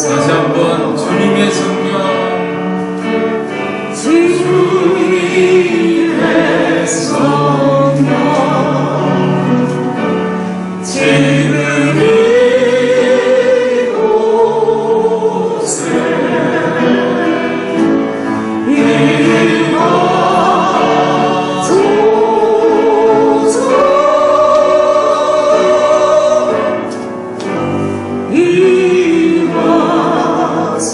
다시 한번 주님의 성령, 주님의 성령, 지금 이곳에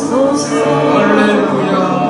임하소서. 할렐루야. 주와는 그가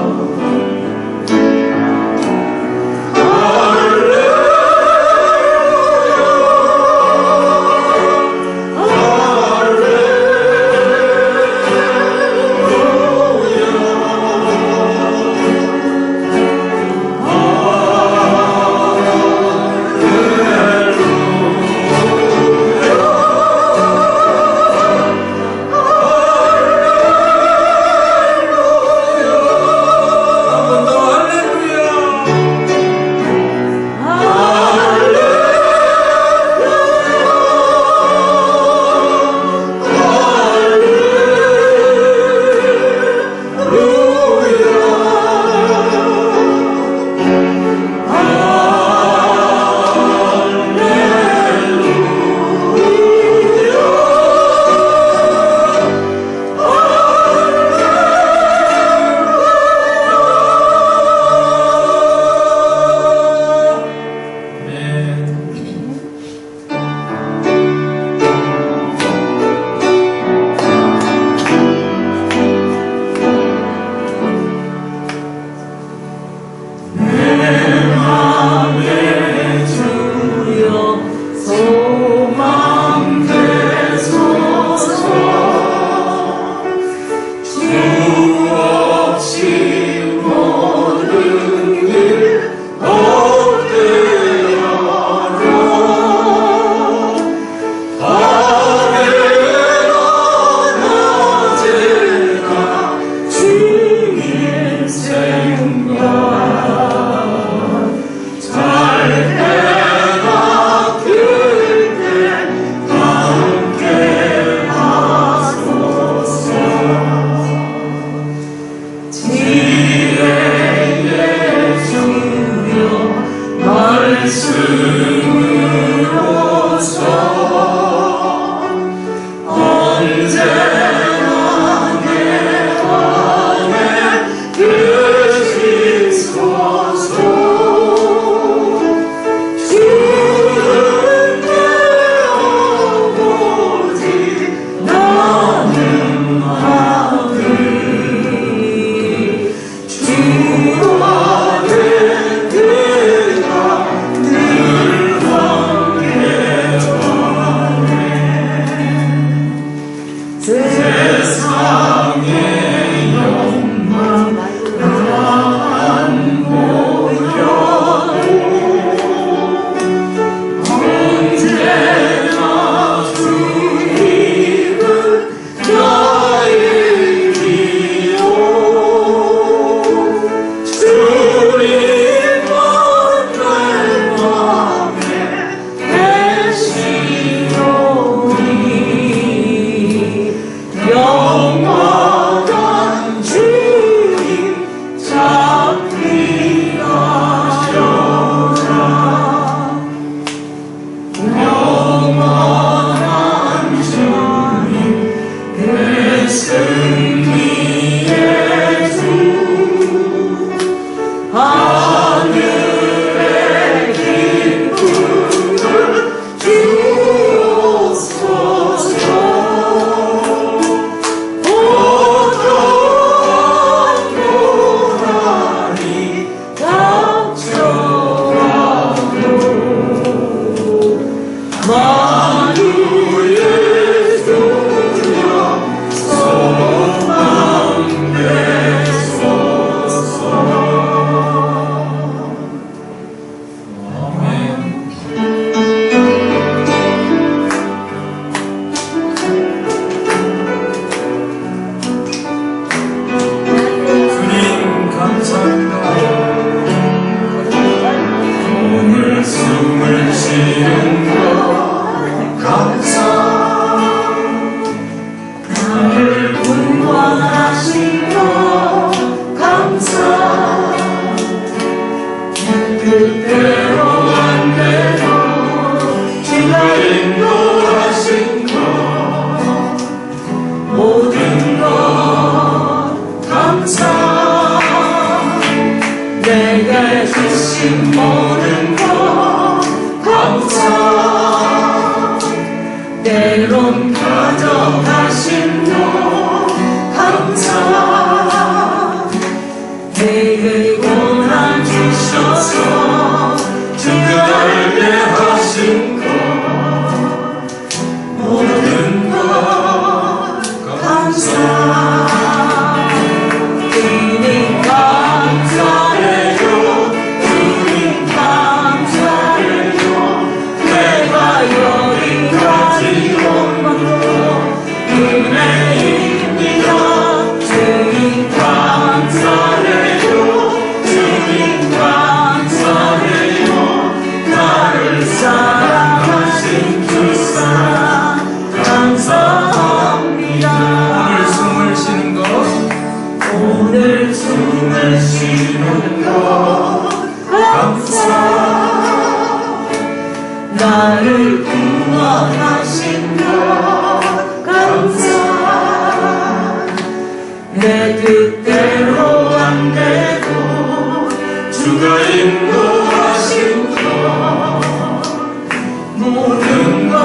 늘 이루어지는 것 감사. 나를 구원하신 것 감사. 뜻대로 안 돼도 주가 인도하신 것 모든 것 감사. 내게 주신 모든 것 감사. 때론 가져가신 것 감사. 내게 고난 주셔서 주가 알게 하신 것 모든 것 감사. 주님 감사해요. 주님 감사해요. 내가 여기까지 온 것도 은혜입니다. 주님 감사해요. 주님 감사해요. 나를 사랑하신 주 사랑 감사합니다. 오늘 숨을 쉬는 것 오늘 숨을 쉬는 것 감사. 나를 구원하신 것 감사. 내 뜻대로 안 되고 주가 인도하신 것 모든 것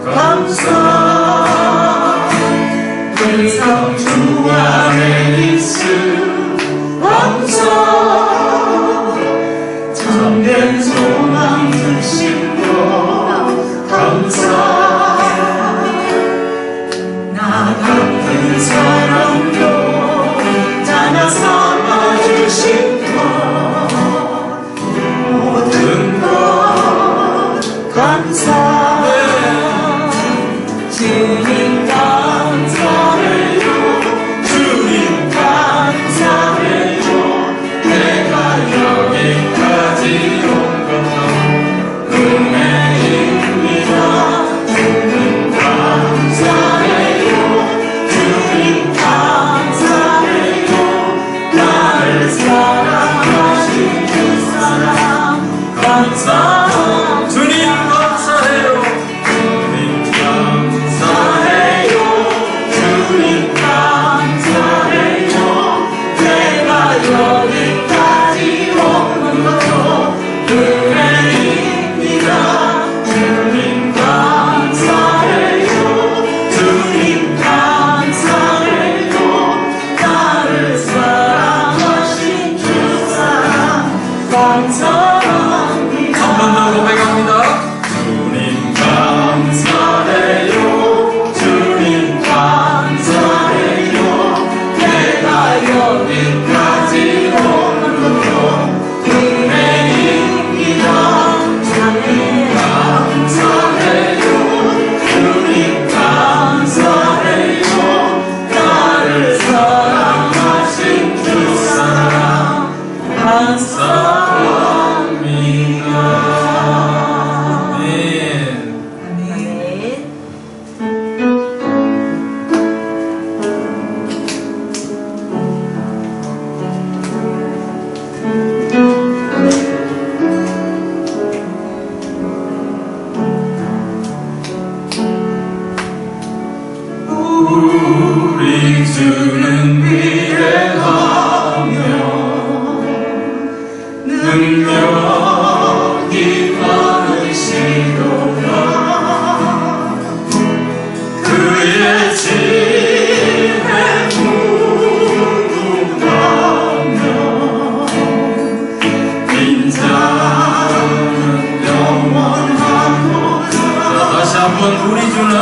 감사. 항상 주 안에 있음 감사. 참된 소망 주신 것 감사. 나 같은 사람도 자녀 삼아 주신 것 모든 것 감사. 주님 감사해요. 주님 감사해요. 내가 여기까지 온 것도 은혜입니다. 주님 감사해요. 주님 감사해요. 나를 사랑하신 주 사랑 감사합니다. 주님 감사해요. 주님 감사해요. 주님 감사해요. 내가 여기까지 온 것도 은혜입니다. 주님 감사해요. 주님 감사해요. 나를 사랑하신 주 사랑 감사합니다. 한 번 더 고백합니다. 주님 감사해요. 주님 감사해요. 내가 여기까지 온 것도 은혜입니다. 주님 감사해요. 주님 감사해요. 나를 사랑하신 주 사랑 감사합니다. 아멘. 우리 주는 위대하며 능력이 많으시도다. 그의 지혜 무궁하며 인자는 영원하도다. 다시 한번 우리 주는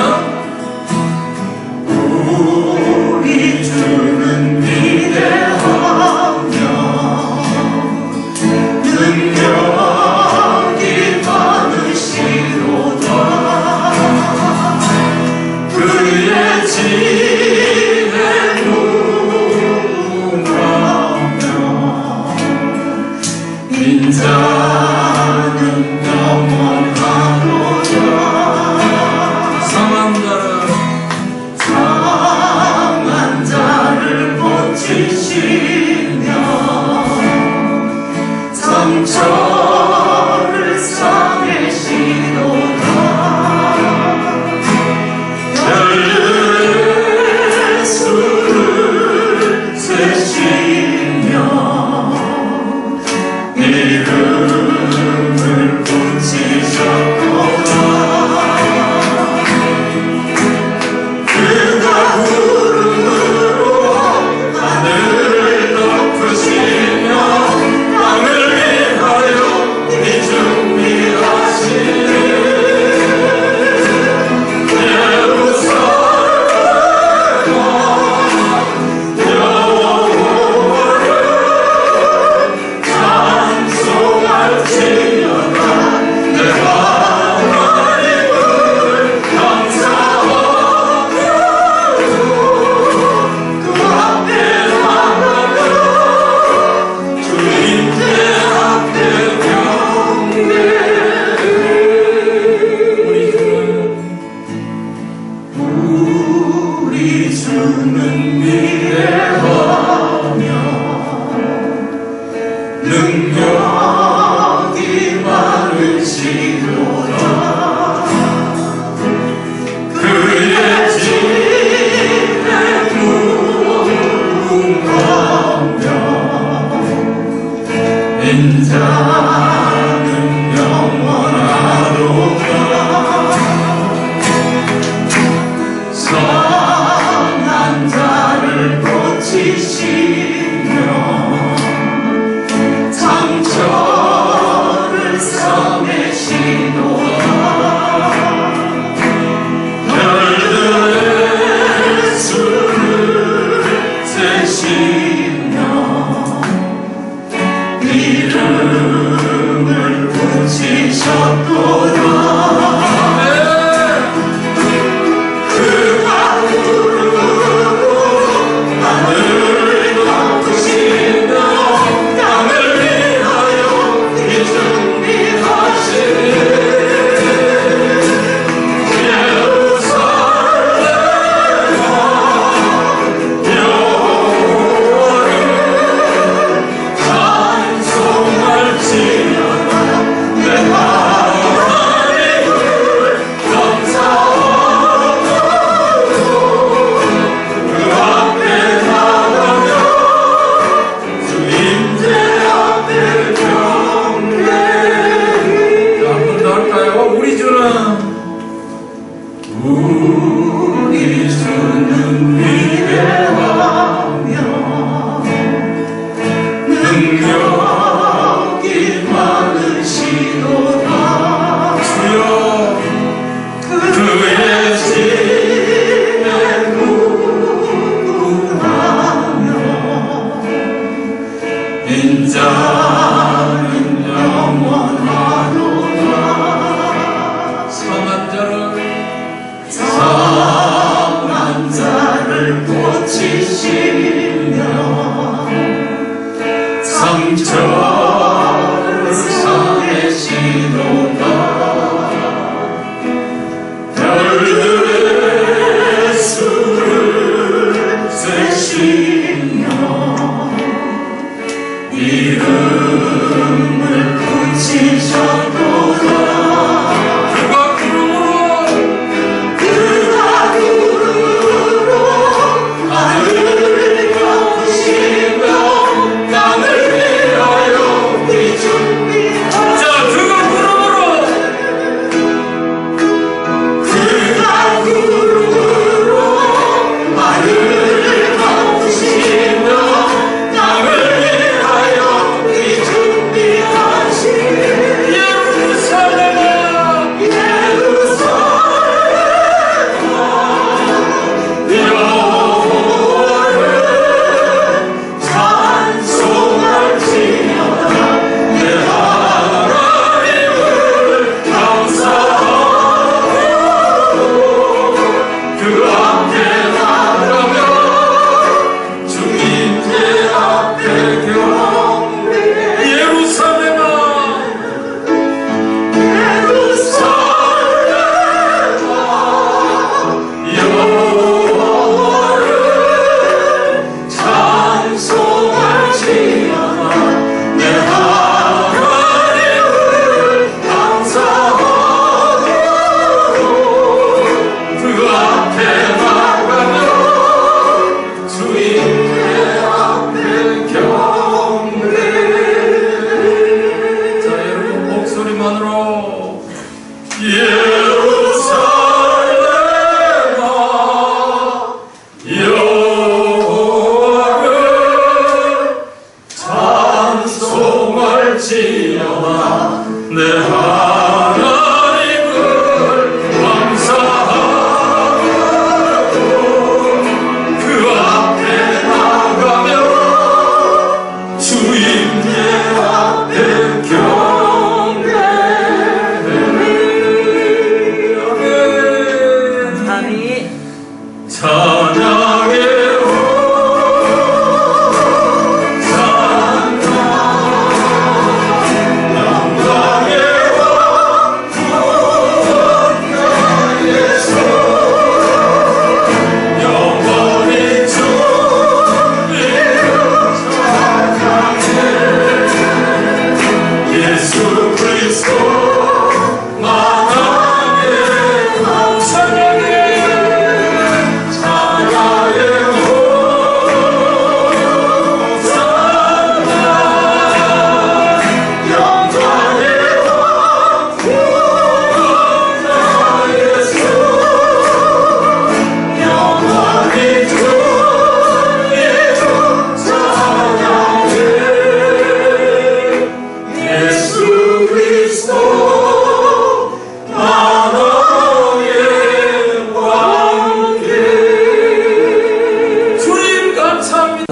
우리 주는 위대하며 능력이 많으시도다. 그의 지혜 무궁하며 인자는 영원하도다. 인자는 영원하도다. 선한 자를 고치시며 상처를 싸매시도다. 별들의 수를 세시며 이름을 붙이셨도다. 그가 구름으로 하늘을 덮으시며 땅을 위하여 이 준비하시니 우리 주는 위대하며 능력이 많으시도다. 주여 그의 집에 묵묵하며 인자는 영원하도다. 선한 자를 고치시며 상처를 싸매시도다. 별들의 수를 세시며 이름을 붙이셨도다. 내 하나님을 감사하고 그 앞에 나가며 주님의 앞에 경배해.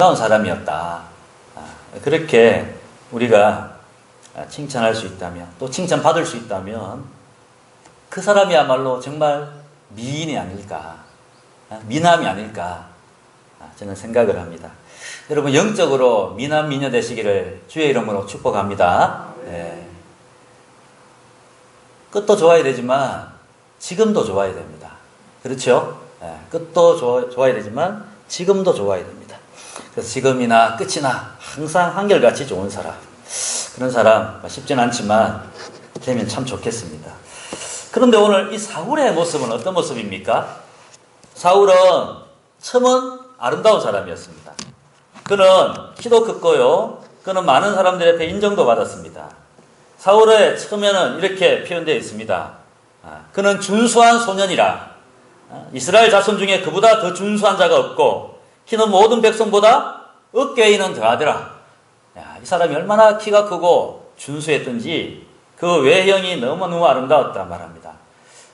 아름다운 사람이었다. 그렇게 우리가 칭찬할 수 있다면, 또 칭찬받을 수 있다면 그 사람이야말로 정말 미인이 아닐까, 미남이 아닐까 저는 생각을 합니다. 여러분 영적으로 미남 미녀 되시기를 주의 이름으로 축복합니다. 끝도 좋아야 되지만 지금도 좋아야 됩니다. 그렇죠? 끝도 좋아야 되지만 지금도 좋아야 됩니다. 그래서 지금이나 끝이나 항상 한결같이 좋은 사람, 그런 사람 쉽진 않지만 되면 참 좋겠습니다. 그런데 오늘 이 사울의 모습은 어떤 모습입니까? 사울은 처음은 아름다운 사람이었습니다. 그는 키도 컸고요, 그는 많은 사람들 앞에 인정도 받았습니다. 사울의 처음에는 이렇게 표현되어 있습니다. 그는 준수한 소년이라, 이스라엘 자손 중에 그보다 더 준수한 자가 없고 키는 모든 백성보다 어깨에는 더하더라. 이 사람이 얼마나 키가 크고 준수했던지 그 외형이 너무너무 아름다웠다 말합니다.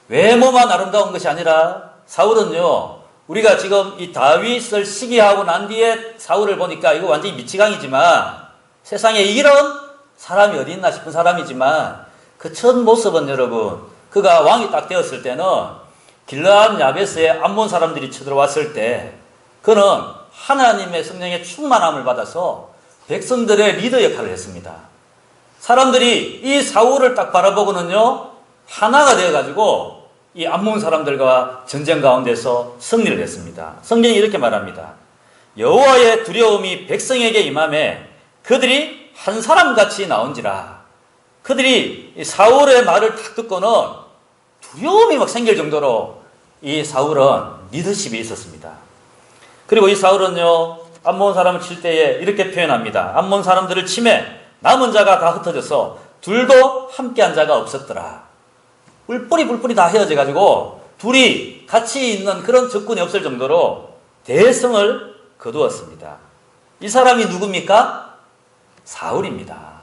외모만 아름다운 것이 아니라 사울은요, 우리가 지금 이 다윗을 시기하고 난 뒤에 사울을 보니까 이거 완전히 미치광이지만, 세상에 이런 사람이 어디 있나 싶은 사람이지만 그 첫 모습은 여러분, 그가 왕이 딱 되었을 때는 길르앗 야베스에 암몬 사람들이 쳐들어왔을 때 그는 하나님의 성령의 충만함을 받아서 백성들의 리더 역할을 했습니다. 사람들이 이 사울을 딱 바라보고는요, 하나가 되어가지고 이 암몬 사람들과 전쟁 가운데서 승리를 했습니다. 성경이 이렇게 말합니다. 여호와의 두려움이 백성에게 임함에 그들이 한 사람같이 나온지라. 그들이 사울의 말을 딱 듣고는 두려움이 막 생길 정도로 이 사울은 리더십이 있었습니다. 그리고 이 사울은요, 암몬 사람을 칠 때에 이렇게 표현합니다. 암몬 사람들을 치매 남은 자가 다 흩어져서 둘도 함께한 자가 없었더라. 뿔뿔이 다 헤어져가지고 둘이 같이 있는 그런 적군이 없을 정도로 대성을 거두었습니다. 이 사람이 누굽니까? 사울입니다.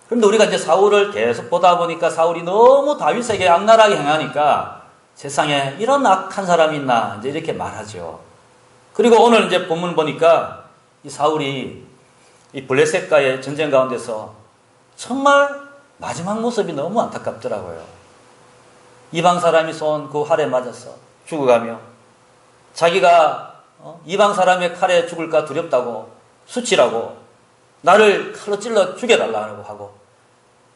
그런데 우리가 이제 사울을 계속 보다 보니까 사울이 너무 다윗에게 악랄하게 행하니까 세상에 이런 악한 사람이 있나 이제 이렇게 말하죠. 그리고 오늘 이제 본문 보니까 이 사울이 이 블레셋과의 전쟁 가운데서 정말 마지막 모습이 너무 안타깝더라고요. 이방 사람이 쏜 그 활에 맞아서 죽어가며 자기가 이방 사람의 칼에 죽을까 두렵다고 수치라고 나를 칼로 찔러 죽여달라고 하고,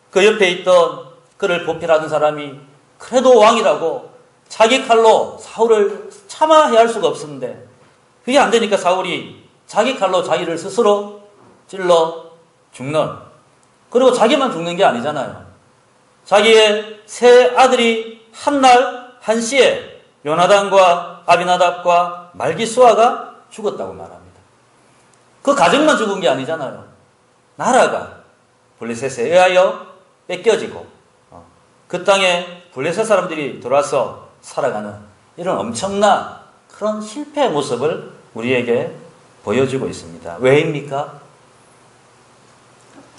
그 옆에 있던 그를 보필하던 사람이 그래도 왕이라고 자기 칼로 사울을 차마 해야 할 수가 없었는데 그게 안 되니까 사울이 자기 칼로 자기를 스스로 찔러 죽는, 그리고 자기만 죽는 게 아니잖아요. 자기의 세 아들이 한날 한시에 요나단과 아비나답과 말기수아가 죽었다고 말합니다. 그 가정만 죽은 게 아니잖아요. 나라가 블레셋에 의하여 뺏겨지고 그 땅에 블레셋 사람들이 돌아서 살아가는 이런 엄청난 그런 실패의 모습을 우리에게 보여주고 있습니다. 왜입니까?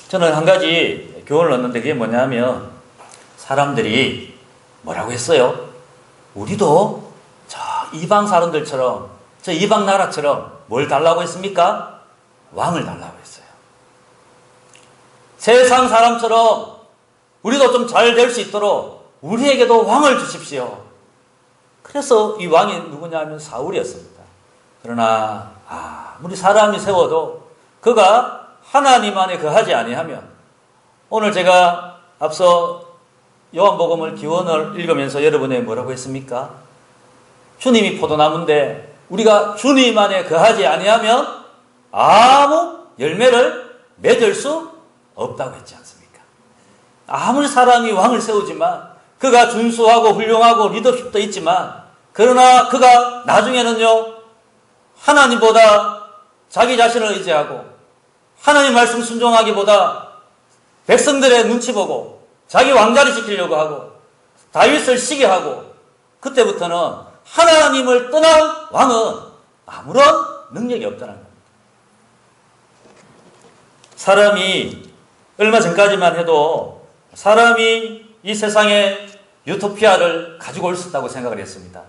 저는 한 가지 교훈을 얻는데 그게 뭐냐면, 사람들이 뭐라고 했어요? 우리도 저 이방 사람들처럼, 저 이방 나라처럼 뭘 달라고 했습니까? 왕을 달라고 했어요. 세상 사람처럼 우리도 좀 잘 될 수 있도록 우리에게도 왕을 주십시오. 그래서 이 왕이 누구냐면 사울이었습니다. 그러나 아무리 사람이 세워도 그가 하나님 안에 거하지 아니하면, 오늘 제가 앞서 요한복음을 기원을 읽으면서 여러분에게 뭐라고 했습니까? 주님이 포도나무인데 우리가 주님 안에 거하지 아니하면 아무 열매를 맺을 수 없다고 했지 않습니까? 아무리 사람이 왕을 세우지만, 그가 준수하고 훌륭하고 리더십도 있지만, 그러나 그가 나중에는요, 하나님보다 자기 자신을 의지하고 하나님 말씀 순종하기보다 백성들의 눈치 보고 자기 왕자를 지키려고 하고 다윗을 시기하고, 그때부터는 하나님을 떠난 왕은 아무런 능력이 없다는 겁니다. 사람이 얼마 전까지만 해도 사람이 이 세상에 유토피아를 가지고 올 수 있다고 생각을 했습니다.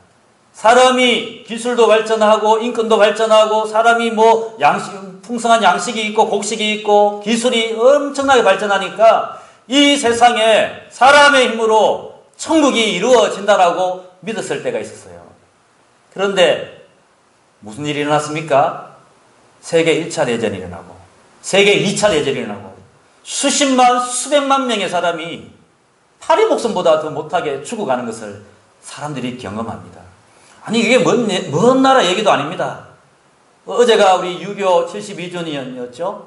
사람이 기술도 발전하고 인권도 발전하고 사람이 뭐 양심 풍성한 양식이 있고 곡식이 있고 기술이 엄청나게 발전하니까 이 세상에 사람의 힘으로 천국이 이루어진다라고 믿었을 때가 있었어요. 그런데 무슨 일이 일어났습니까? 세계 1차 대전이 일어나고 세계 2차 대전이 일어나고 수십만 수백만 명의 사람이 파리 목숨보다 더 못하게 죽어가는 것을 사람들이 경험합니다. 아니 이게 먼 나라 얘기도 아닙니다. 어제가 우리 유교 72주년이었죠.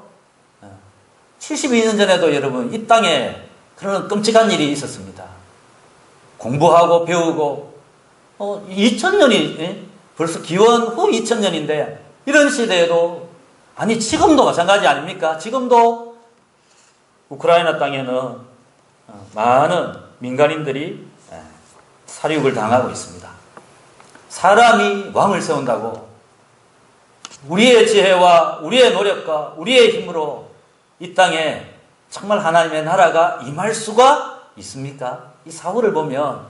72년 전에도 여러분 이 땅에 그런 끔찍한 일이 있었습니다. 공부하고 배우고 2000년이 벌써 기원 후 2000년인데 이런 시대에도 아니 지금도 마찬가지 아닙니까? 지금도 우크라이나 땅에는 많은 민간인들이 살육을 당하고 있습니다. 사람이 왕을 세운다고 우리의 지혜와 우리의 노력과 우리의 힘으로 이 땅에 정말 하나님의 나라가 임할 수가 있습니까? 이 사울을 보면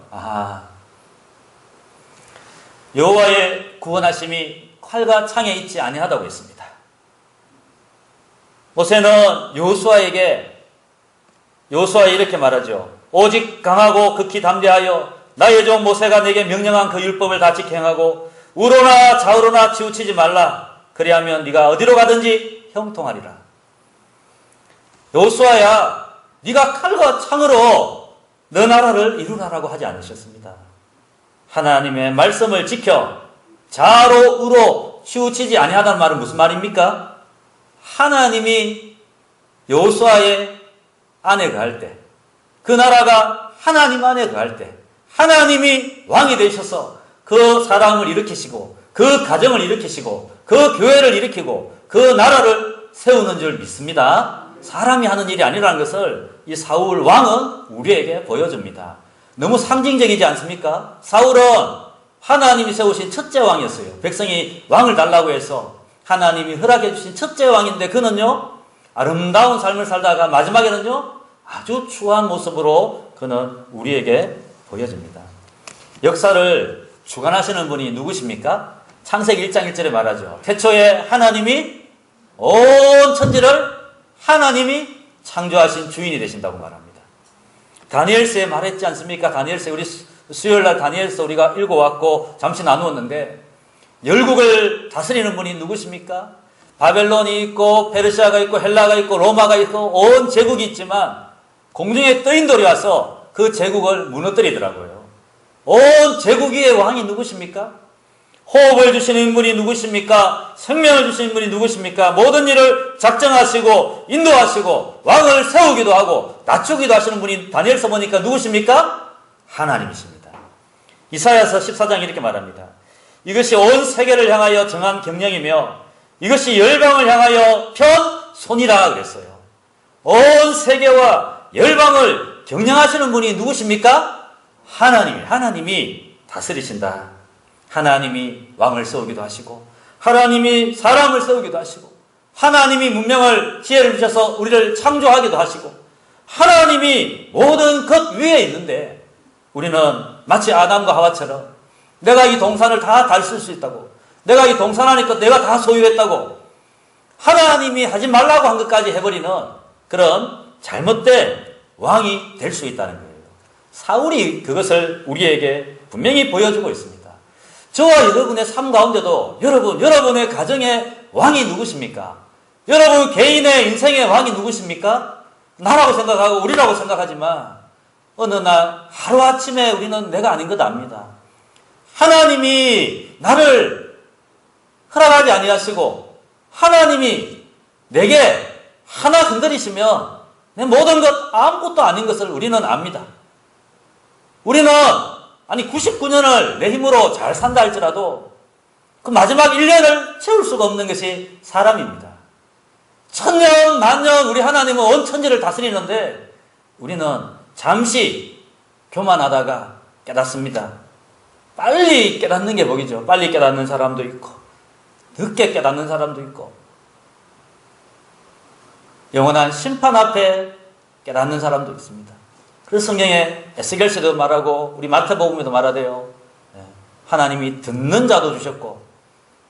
여호와의 구원하심이 칼과 창에 있지 아니하다고 했습니다. 모세는 여호수아에게 이렇게 말하죠. 오직 강하고 극히 담대하여 나의 종 모세가 내게 명령한 그 율법을 다 지켜 행하고 우로나 좌우로나 치우치지 말라. 그리하면 네가 어디로 가든지 형통하리라. 여호수아야, 네가 칼과 창으로 너 나라를 이루라라고 하지 않으셨습니다. 하나님의 말씀을 지켜 좌로 우로 치우치지 아니하다는 말은 무슨 말입니까? 하나님이 여호수아의 안에 거할 때, 그 나라가 하나님 안에 거할 때 하나님이 왕이 되셔서 그 사람을 일으키시고 그 가정을 일으키시고 그 교회를 일으키고 그 나라를 세우는 줄 믿습니다. 사람이 하는 일이 아니라는 것을 이 사울 왕은 우리에게 보여줍니다. 너무 상징적이지 않습니까? 사울은 하나님이 세우신 첫째 왕이었어요. 백성이 왕을 달라고 해서 하나님이 허락해 주신 첫째 왕인데 그는요 아름다운 삶을 살다가 마지막에는요 아주 추한 모습으로 그는 우리에게 보여집니다. 역사를 주관하시는 분이 누구십니까? 창세기 1장 1절에 말하죠. 태초에 하나님이 온 천지를 하나님이 창조하신 주인이 되신다고 말합니다. 다니엘서에 말했지 않습니까? 다니엘서 우리 수요일날 다니엘서 우리가 읽어왔고 잠시 나누었는데 열국을 다스리는 분이 누구십니까? 바벨론이 있고 페르시아가 있고 헬라가 있고 로마가 있고 온 제국이 있지만 공중에 떠인돌이 와서 그 제국을 무너뜨리더라고요. 온 제국 위의 왕이 누구십니까? 호흡을 주시는 분이 누구십니까? 생명을 주시는 분이 누구십니까? 모든 일을 작정하시고 인도하시고 왕을 세우기도 하고 낮추기도 하시는 분이 다니엘서 보니까 누구십니까? 하나님이십니다. 이사야서 14장 이렇게 말합니다. 이것이 온 세계를 향하여 정한 경령이며 이것이 열방을 향하여 편손이라 그랬어요. 온 세계와 열방을 경영하시는 분이 누구십니까? 하나님이 다스리신다. 하나님이 왕을 세우기도 하시고 하나님이 사람을 세우기도 하시고 하나님이 문명을 지혜를 주셔서 우리를 창조하기도 하시고 하나님이 모든 것 위에 있는데 우리는 마치 아담과 하와처럼 내가 이 동산을 다 쓸 수 있다고 내가 이 동산 안에 것 내가 다 소유했다고 하나님이 하지 말라고 한 것까지 해버리는 그런 잘못된 왕이 될 수 있다는 거예요. 사울이 그것을 우리에게 분명히 보여주고 있습니다. 저와 여러분의 삶 가운데도 여러분의 가정의 왕이 누구십니까? 여러분 개인의 인생의 왕이 누구십니까? 나라고 생각하고 우리라고 생각하지만 어느 날 하루아침에 우리는 내가 아닌 것 압니다. 하나님이 나를 허락하지 아니하시고 하나님이 내게 하나 건드리시면 내 모든 것 아무것도 아닌 것을 우리는 압니다. 우리는 99년을 내 힘으로 잘 산다 할지라도 그 마지막 1년을 채울 수가 없는 것이 사람입니다. 천년 만년 우리 하나님은 온 천지를 다스리는데 우리는 잠시 교만하다가 깨닫습니다. 빨리 깨닫는 게 복이죠. 빨리 깨닫는 사람도 있고 늦게 깨닫는 사람도 있고 영원한 심판 앞에 깨닫는 사람도 있습니다. 그래서 성경에 에스겔서도 말하고 우리 마태복음에도 말하대요. 하나님이 듣는 자도 주셨고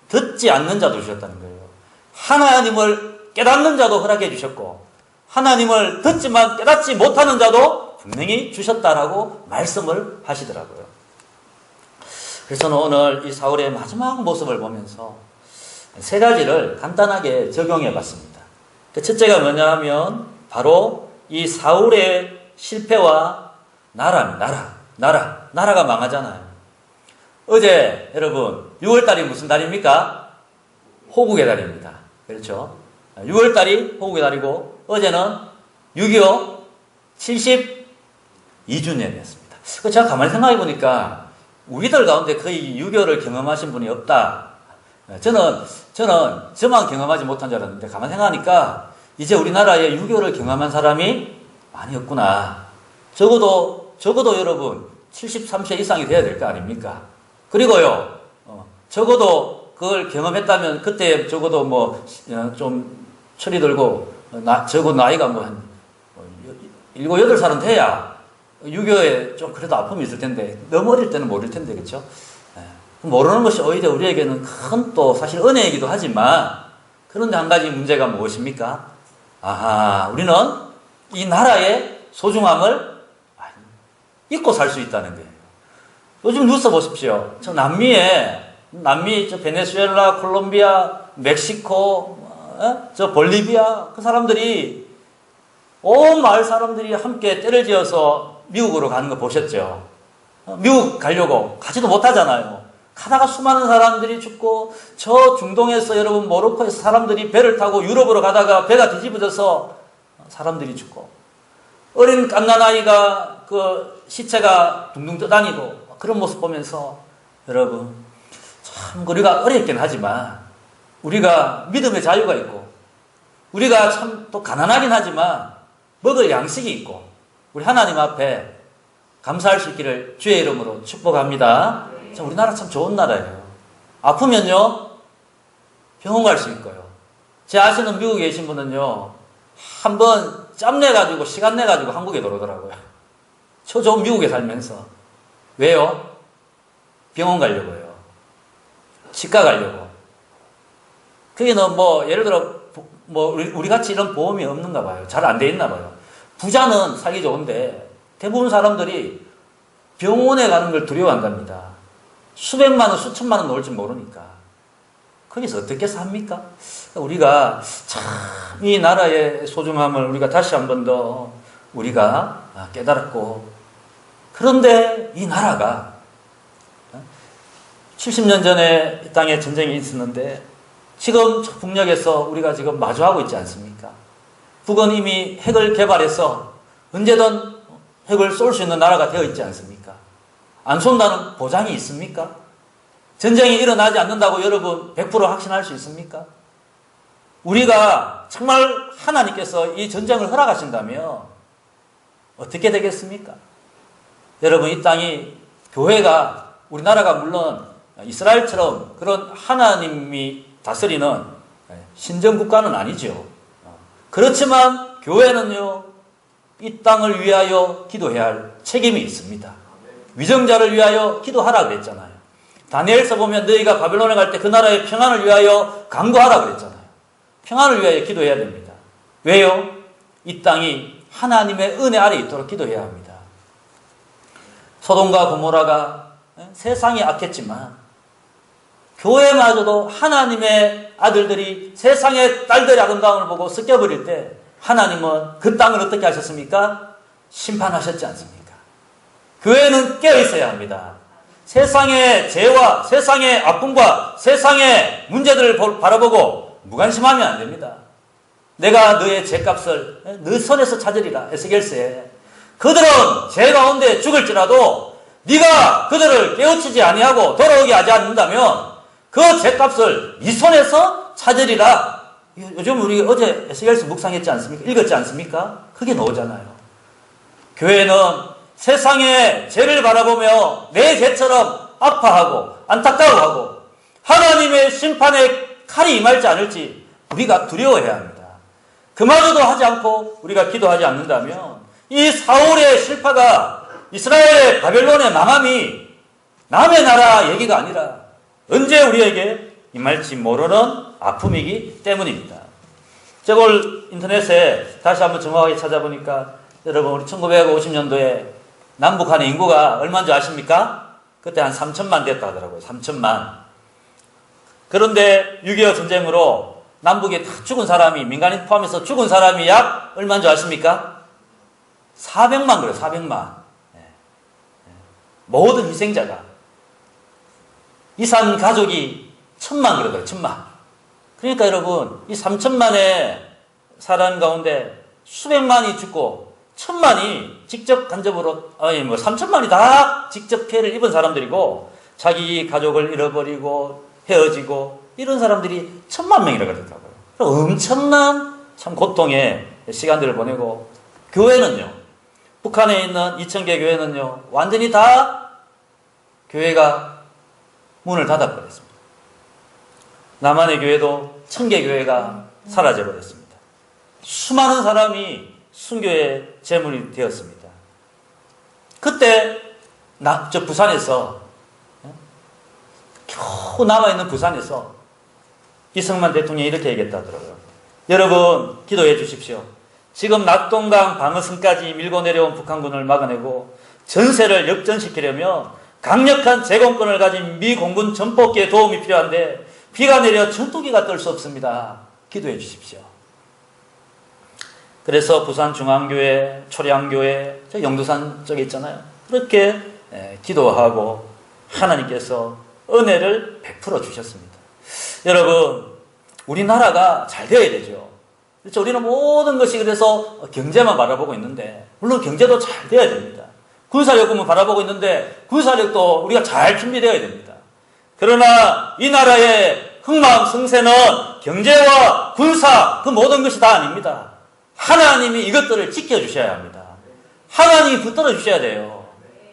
듣지 않는 자도 주셨다는 거예요. 하나님을 깨닫는 자도 허락해 주셨고 하나님을 듣지만 깨닫지 못하는 자도 분명히 주셨다라고 말씀을 하시더라고요. 그래서 저는 오늘 이 사울의 마지막 모습을 보면서 세 가지를 간단하게 적용해 봤습니다. 그 첫째가 뭐냐 하면 바로 이 사울의 실패와 나라가 망하잖아요. 어제 여러분 6월달이 무슨 달입니까? 호국의 달입니다. 그렇죠? 6월달이 호국의 달이고 어제는 6.25 72주년이었습니다. 제가 가만히 생각해 보니까 우리들 가운데 거의 6.25를 경험하신 분이 없다. 저는 저만 경험하지 못한 줄 알았는데 가만히 생각하니까 이제 우리나라에 6.25를 경험한 사람이 많이 없구나. 적어도 여러분 73세 이상이 돼야 될 거 아닙니까? 그리고요, 적어도 그걸 경험했다면 그때 적어도 좀 철이 들고 적어도 나이가 한 7, 8살은 돼야 6.25에 좀 그래도 아픔이 있을 텐데 너무 어릴 때는 모를 텐데 그렇죠? 모르는 것이 오히려 우리에게는 큰 또 사실 은혜이기도 하지만 그런데 한 가지 문제가 무엇입니까? 우리는 이 나라의 소중함을 잊고 살 수 있다는 거예요. 요즘 뉴스 보십시오. 저 남미 베네수엘라, 콜롬비아, 멕시코, 저 볼리비아 그 사람들이 온 마을 사람들이 함께 때를 지어서 미국으로 가는 거 보셨죠? 미국 가려고 가지도 못하잖아요. 가다가 수많은 사람들이 죽고 저 중동에서 여러분 모로코에서 사람들이 배를 타고 유럽으로 가다가 배가 뒤집어져서 사람들이 죽고 어린 갓난아이가 그 시체가 둥둥 떠다니고 그런 모습 보면서 여러분 참 우리가 어렵긴 하지만 우리가 믿음의 자유가 있고 우리가 참 또 가난하긴 하지만 먹을 양식이 있고 우리 하나님 앞에 감사할 수 있기를 주의 이름으로 축복합니다. 참 우리나라 참 좋은 나라예요. 아프면요 병원 갈 수 있고요. 제 아시는 미국에 계신 분은요 한번 짬 내가지고 시간 내가지고 한국에 들어오더라고요. 저 좋은 미국에 살면서. 왜요? 병원 가려고요. 치과 가려고. 거기는 예를 들어 우리 같이 이런 보험이 없는가 봐요. 잘 안 돼 있나 봐요. 부자는 살기 좋은데 대부분 사람들이 병원에 가는 걸 두려워한답니다. 수백만 원, 수천만 원 나올지 모르니까. 거기서 어떻게 삽니까? 우리가 참 이 나라의 소중함을 우리가 다시 한 번 더 우리가 깨달았고 그런데 이 나라가 70년 전에 이 땅에 전쟁이 있었는데 지금 북녘에서 우리가 지금 마주하고 있지 않습니까? 북은 이미 핵을 개발해서 언제든 핵을 쏠 수 있는 나라가 되어 있지 않습니까? 안 쏜다는 보장이 있습니까? 전쟁이 일어나지 않는다고 여러분 100% 확신할 수 있습니까? 우리가 정말 하나님께서 이 전쟁을 허락하신다면 어떻게 되겠습니까? 여러분 이 땅이 교회가 우리나라가 물론 이스라엘처럼 그런 하나님이 다스리는 신정국가는 아니죠. 그렇지만 교회는요 이 땅을 위하여 기도해야 할 책임이 있습니다. 위정자를 위하여 기도하라 그랬잖아요. 다니엘서 보면 너희가 바벨론에 갈 때 그 나라의 평안을 위하여 간구하라 그랬잖아요. 평안을 위하여 기도해야 됩니다. 왜요? 이 땅이 하나님의 은혜 아래 있도록 기도해야 합니다. 소돔과 고모라가 세상이 악했지만 교회마저도 하나님의 아들들이 세상의 딸들의 아름다움을 보고 섞여버릴 때 하나님은 그 땅을 어떻게 하셨습니까? 심판하셨지 않습니까? 교회는 깨어있어야 합니다. 세상의 죄와 세상의 아픔과 세상의 문제들을 바라보고 무관심하면 안 됩니다. 내가 너의 죄값을 너 손에서 찾으리라. 에스겔서에 그들은 죄 가운데 죽을지라도 네가 그들을 깨우치지 아니하고 돌아오게 하지 않는다면 그 죄값을 네 손에서 찾으리라. 요즘 우리 어제 에스겔서 묵상했지 않습니까? 읽었지 않습니까? 그게 나오잖아요. 교회는 세상의 죄를 바라보며 내 죄처럼 아파하고 안타까워하고 하나님의 심판의 칼이 임할지 않을지 우리가 두려워해야 합니다. 그마저도 하지 않고 우리가 기도하지 않는다면 이 사울의 실파가 이스라엘의 바벨론의 망함이 남의 나라 얘기가 아니라 언제 우리에게 임할지 모르는 아픔이기 때문입니다. 저걸 인터넷에 다시 한번 정확하게 찾아보니까 여러분 우리 1950년도에 남북한의 인구가 얼마인 줄 아십니까? 그때 한 3천만 됐다 하더라고요. 3천만. 그런데 6.25 전쟁으로 남북에 다 죽은 사람이, 민간인 포함해서 죽은 사람이 약 얼마인 줄 아십니까? 400만 그래요. 400만. 모든 희생자가. 이산 가족이 1000만 그래요. 1000만. 그러니까 여러분 이 3천만의 사람 가운데 수백만이 죽고 1000만이 직접 간접으로, 아니 3천만이 다 직접 피해를 입은 사람들이고 자기 가족을 잃어버리고 헤어지고 이런 사람들이 1000만 명이라고 그러더라고요. 엄청난 참 고통의 시간들을 보내고, 교회는요, 북한에 있는 2000개 교회는요, 완전히 다 교회가 문을 닫아버렸습니다. 남한의 교회도 1000개 교회가 사라져버렸습니다. 수많은 사람이 순교의 제물이 되었습니다. 그때 저 부산에서, 겨우 남아있는 부산에서 이승만 대통령이 이렇게 얘기했다더라고요. 여러분 기도해 주십시오. 지금 낙동강 방어선까지 밀고 내려온 북한군을 막아내고 전세를 역전시키려면 강력한 제공권을 가진 미 공군 전폭기의 도움이 필요한데 비가 내려 전투기가 뜰 수 없습니다. 기도해 주십시오. 그래서 부산중앙교회, 초량교회, 저 영도산 쪽에 있잖아요. 그렇게 기도하고 하나님께서 은혜를 베풀어 주셨습니다. 여러분, 우리나라가 잘 되어야 되죠. 그렇죠? 우리는 모든 것이 그래서 경제만 바라보고 있는데, 물론 경제도 잘 되어야 됩니다. 군사력만 바라보고 있는데 군사력도 우리가 잘 준비되어야 됩니다. 그러나 이 나라의 흥망성쇠는 경제와 군사 그 모든 것이 다 아닙니다. 하나님이 이것들을 지켜주셔야 합니다. 하나님이 붙들어 주셔야 돼요.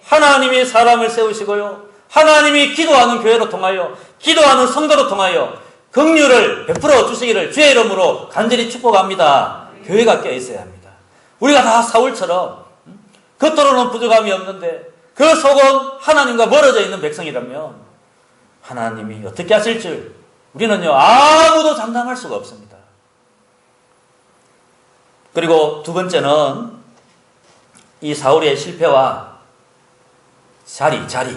하나님이 사람을 세우시고요, 하나님이 기도하는 교회로 통하여, 기도하는 성도로 통하여 긍휼을 베풀어 주시기를 주의 이름으로 간절히 축복합니다. 교회가 껴있어야 합니다. 우리가 다 사울처럼 겉으로는 부족함이 없는데 그 속은 하나님과 멀어져 있는 백성이라면 하나님이 어떻게 하실 줄 우리는요 아무도 장담할 수가 없습니다. 그리고 두 번째는 이 사울의 실패와 자리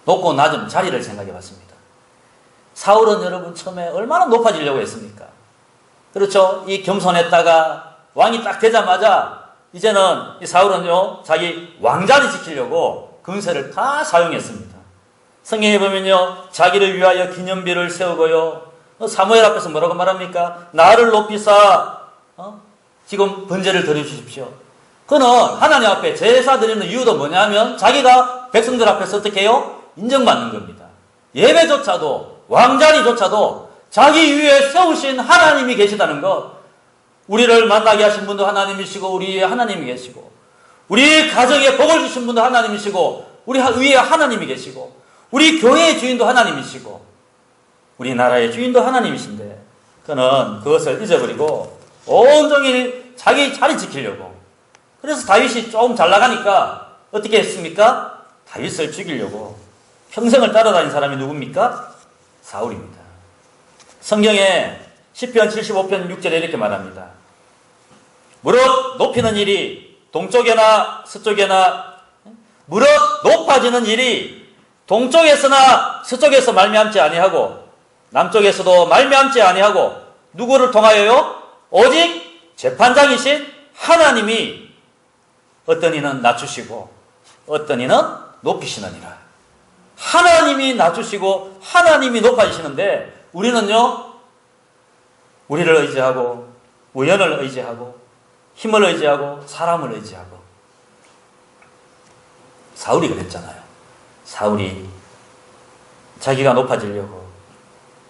높고 낮은 자리를 생각해 봤습니다. 사울은 여러분 처음에 얼마나 높아지려고 했습니까? 그렇죠? 이 겸손했다가 왕이 딱 되자마자 이제는 이 사울은요 자기 왕자를 지키려고 근세를 다 사용했습니다. 성경에 보면요 자기를 위하여 기념비를 세우고요, 사무엘 앞에서 뭐라고 말합니까? 나를 높이사 지금 번제를 드려주십시오. 그는 하나님 앞에 제사 드리는 이유도 뭐냐면 자기가 백성들 앞에서 어떻게 해요? 인정받는 겁니다. 예배조차도 왕자리조차도 자기 위에 세우신 하나님이 계시다는 것, 우리를 만나게 하신 분도 하나님이시고 우리 위에 하나님이 계시고, 우리 가정에 복을 주신 분도 하나님이시고 우리 위에 하나님이 계시고, 우리 교회의 주인도 하나님이시고 우리나라의 주인도 하나님이신데 그는 그것을 잊어버리고 온종일 자기 자리 지키려고, 그래서 다윗이 조금 잘 나가니까 어떻게 했습니까? 다윗을 죽이려고 평생을 따라다닌 사람이 누굽니까? 사울입니다. 성경에 시편 75편 6절에 이렇게 말합니다. 무릇 높이는 일이 동쪽에나 서쪽에나, 무릇 높아지는 일이 동쪽에서나 서쪽에서 말미암지 아니하고 남쪽에서도 말미암지 아니하고 누구를 통하여요? 오직 재판장이신 하나님이 어떤 이는 낮추시고 어떤 이는 높이시느니라. 하나님이 낮추시고 하나님이 높아지시는데 우리는요 우리를 의지하고 우연을 의지하고 힘을 의지하고 사람을 의지하고. 사울이 그랬잖아요. 사울이 자기가 높아지려고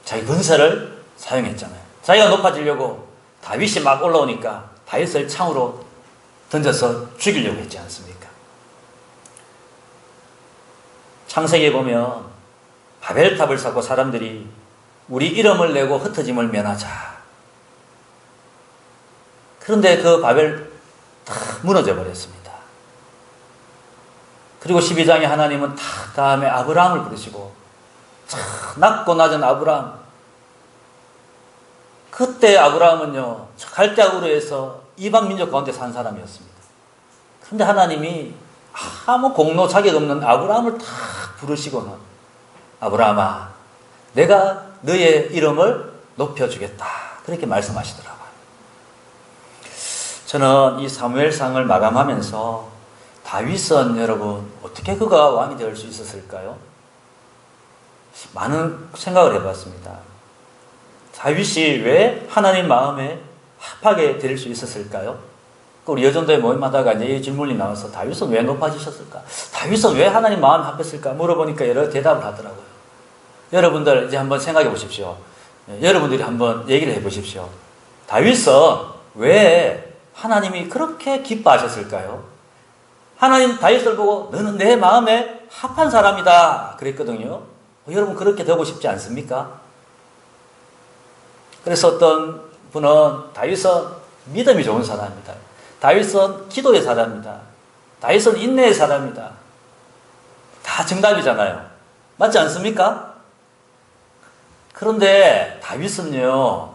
자기 권세를 사용했잖아요. 자기가 높아지려고 다윗이 막 올라오니까 다윗을 창으로 던져서 죽이려고 했지 않습니까? 창세기에 보면 바벨탑을 쌓고 사람들이 우리 이름을 내고 흩어짐을 면하자. 그런데 그 바벨 다 무너져 버렸습니다. 그리고 12장에 하나님은 다음에 아브라함을 부르시고, 낮고 낮은 아브라함, 그때 아브라함은요, 갈대아우르에서 이방 민족 가운데 산 사람이었습니다. 그런데 하나님이 아무 공로 자격 없는 아브라함을 다 부르시고는, 아브라함아, 내가 너의 이름을 높여주겠다, 그렇게 말씀하시더라고요. 저는 이 사무엘상을 마감하면서 다윗은 여러분 어떻게 그가 왕이 될 수 있었을까요? 많은 생각을 해봤습니다. 다윗이 왜 하나님 마음에 합하게 될 수 있었을까요? 우리 여전도에 모임하다가 이제 이 질문이 나와서 다윗은 왜 높아지셨을까? 다윗은 왜 하나님 마음에 합했을까? 물어보니까 여러 대답을 하더라고요. 여러분들 이제 한번 생각해 보십시오. 여러분들이 한번 얘기를 해 보십시오. 다윗은 왜 하나님이 그렇게 기뻐하셨을까요? 하나님 다윗을 보고 너는 내 마음에 합한 사람이다 그랬거든요. 여러분 그렇게 되고 싶지 않습니까? 그래서 어떤 분은 다윗은 믿음이 좋은 사람입니다. 다윗은 기도의 사람이다. 다윗은 인내의 사람이다. 다 정답이잖아요. 맞지 않습니까? 그런데 다윗은요,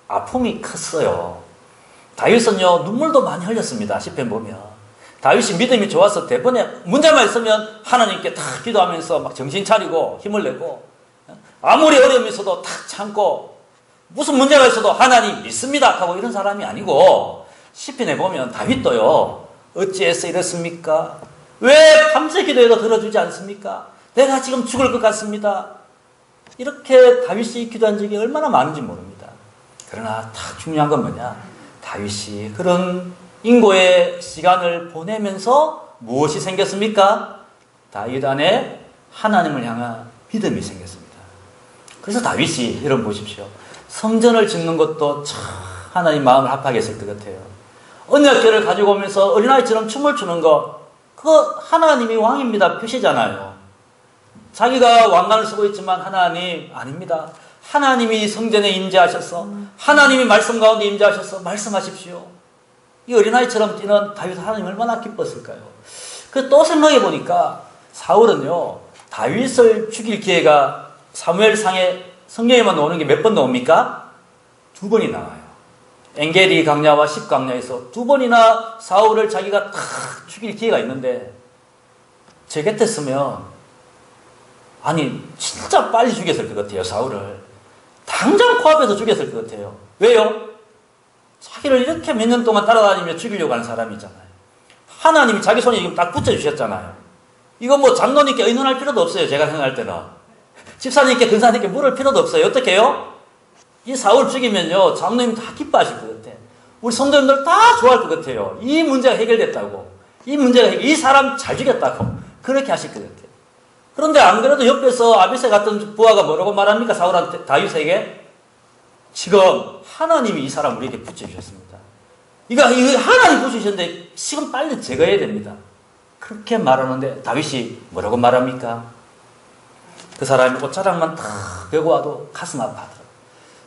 아픔이 컸어요. 다윗은요, 눈물도 많이 흘렸습니다. 시편 보면. 다윗이 믿음이 좋아서 대번에 문제만 있으면 하나님께 다 기도하면서 막 정신 차리고 힘을 내고, 아무리 어려움이 있어도 탁 참고, 무슨 문제가 있어도 하나님 믿습니다 하고 이런 사람이 아니고, 시편에 보면 다윗도요, 어찌해서 이렇습니까? 왜 밤새 기도해도 들어주지 않습니까? 내가 지금 죽을 것 같습니다. 이렇게 다윗이 기도한 적이 얼마나 많은지 모릅니다. 그러나 딱 중요한 건 뭐냐? 다윗이 그런 인고의 시간을 보내면서 무엇이 생겼습니까? 다윗 안에 하나님을 향한 믿음이 생겼습니다. 그래서 다윗이 여러분 보십시오. 성전을 짓는 것도 참 하나님 마음을 합하게 했을 것 같아요. 언약궤를 가지고 오면서 어린아이처럼 춤을 추는 거, 그거 하나님이 왕입니다 표시잖아요. 자기가 왕관을 쓰고 있지만 하나님 아닙니다. 하나님이 성전에 임재하셔서 하나님이 말씀 가운데 임재하셔서 말씀하십시오. 이 어린아이처럼 뛰는 다윗 하나님 얼마나 기뻤을까요? 그래서 또 생각해 보니까 사울은요, 다윗을 죽일 기회가 사무엘상에 성경에만 나오는 게 몇 번 나옵니까? 2번이 나와요. 엔게리 강야와 10강야에서 2번이나 사울을 자기가 탁 죽일 기회가 있는데, 제 곁했으면 아니 진짜 빨리 죽였을 것 같아요. 사울을 당장 코앞에서 죽였을 것 같아요. 왜요? 자기를 이렇게 몇 년 동안 따라다니며 죽이려고 하는 사람이잖아요. 하나님이 자기 손에 지금 딱 붙여주셨잖아요. 이거 뭐 장로님께 의논할 필요도 없어요. 제가 생각할 때는 집사님께 근사님께 물을 필요도 없어요. 어떻게 해요? 이 사울 죽이면요, 장로님 다 기뻐하실 것 같아. 우리 성도님들 다 좋아할 것 같아요. 이 문제가 해결됐다고, 이 사람 잘 죽였다고 그렇게 하실 것 같아요. 그런데 안 그래도 옆에서 아비새 같은 부하가 뭐라고 말합니까? 사울한테, 다윗에게 지금 하나님이 이 사람 우리에게 붙여주셨습니다. 이거 하나님 붙여주셨는데 지금 빨리 제거해야 됩니다. 그렇게 말하는데 다윗이 뭐라고 말합니까? 그 사람이 옷자락만 탁 베고 와도 가슴 아파하더라고요.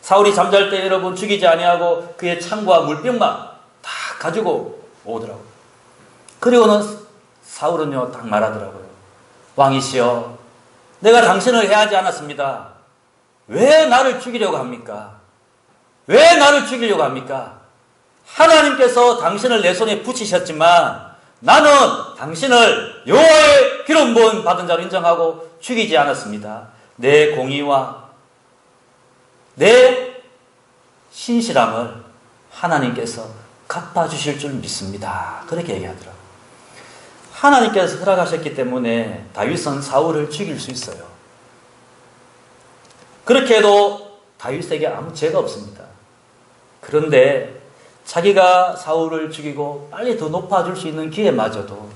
사울이 잠잘 때 여러분 죽이지 아니하고 그의 창과 물병만 다 가지고 오더라고요. 그리고는 사울은요 딱 말하더라고요. 왕이시여, 내가 당신을 해하지 않았습니다. 왜 나를 죽이려고 합니까? 왜 나를 죽이려고 합니까? 하나님께서 당신을 내 손에 붙이셨지만 나는 당신을 여호와의 기름 부음 받은 자로 인정하고 죽이지 않았습니다. 내 공의와 내 신실함을 하나님께서 갚아주실 줄 믿습니다. 그렇게 얘기하더라고요. 하나님께서 허락하셨기 때문에 다윗은 사울을 죽일 수 있어요. 그렇게 해도 다윗에게 아무 죄가 없습니다. 그런데 자기가 사울을 죽이고 빨리 더 높아질 수 있는 기회마저도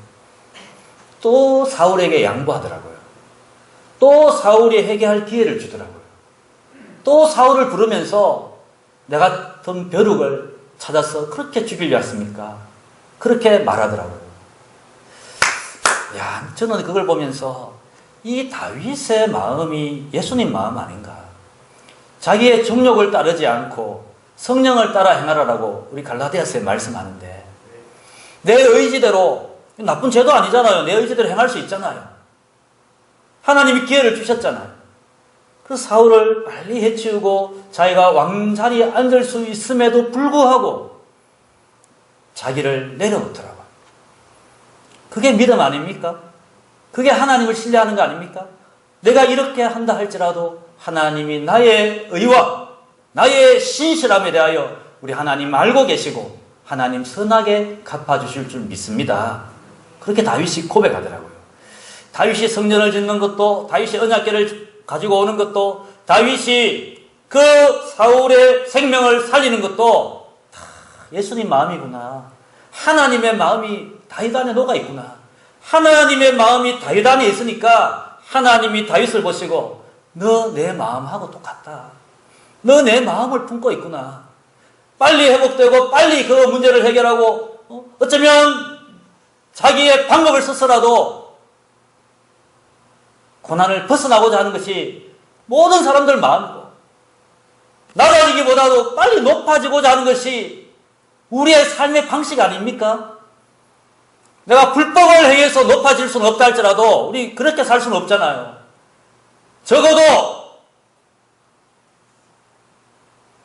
또 사울에게 양보하더라고요. 또 사울이 회개할 기회를 주더라고요. 또 사울을 부르면서 내가 같은 벼룩을 찾아서 그렇게 죽이려 했습니까? 그렇게 말하더라고요. 야, 저는 그걸 보면서 이 다윗의 마음이 예수님 마음 아닌가? 자기의 정욕을 따르지 않고 성령을 따라 행하라라고 우리 갈라디아서에 말씀하는데, 내 의지대로, 나쁜 죄도 아니잖아요. 내 의지대로 행할 수 있잖아요. 하나님이 기회를 주셨잖아요. 그래서 사울을 빨리 해치우고 자기가 왕자리에 앉을 수 있음에도 불구하고 자기를 내려놓더라고요. 그게 믿음 아닙니까? 그게 하나님을 신뢰하는 거 아닙니까? 내가 이렇게 한다 할지라도 하나님이 나의 의와 나의 신실함에 대하여 우리 하나님 알고 계시고 하나님 선하게 갚아주실 줄 믿습니다. 그렇게 다윗이 고백하더라고요. 다윗이 성전을 짓는 것도, 다윗이 언약궤를 가지고 오는 것도, 다윗이 그 사울의 생명을 살리는 것도 다 예수님 마음이구나. 하나님의 마음이 다윗 안에 녹아 있구나. 하나님의 마음이 다윗 안에 있으니까 하나님이 다윗을 보시고 너 내 마음하고 똑같다. 너 내 마음을 품고 있구나. 빨리 회복되고 빨리 그 문제를 해결하고 어쩌면 자기의 방법을 써서라도 고난을 벗어나고자 하는 것이 모든 사람들 마음이고 낮아지기보다도 빨리 높아지고자 하는 것이 우리의 삶의 방식 아닙니까? 내가 불법을 행해서 높아질 수는 없다 할지라도 우리 그렇게 살 수는 없잖아요. 적어도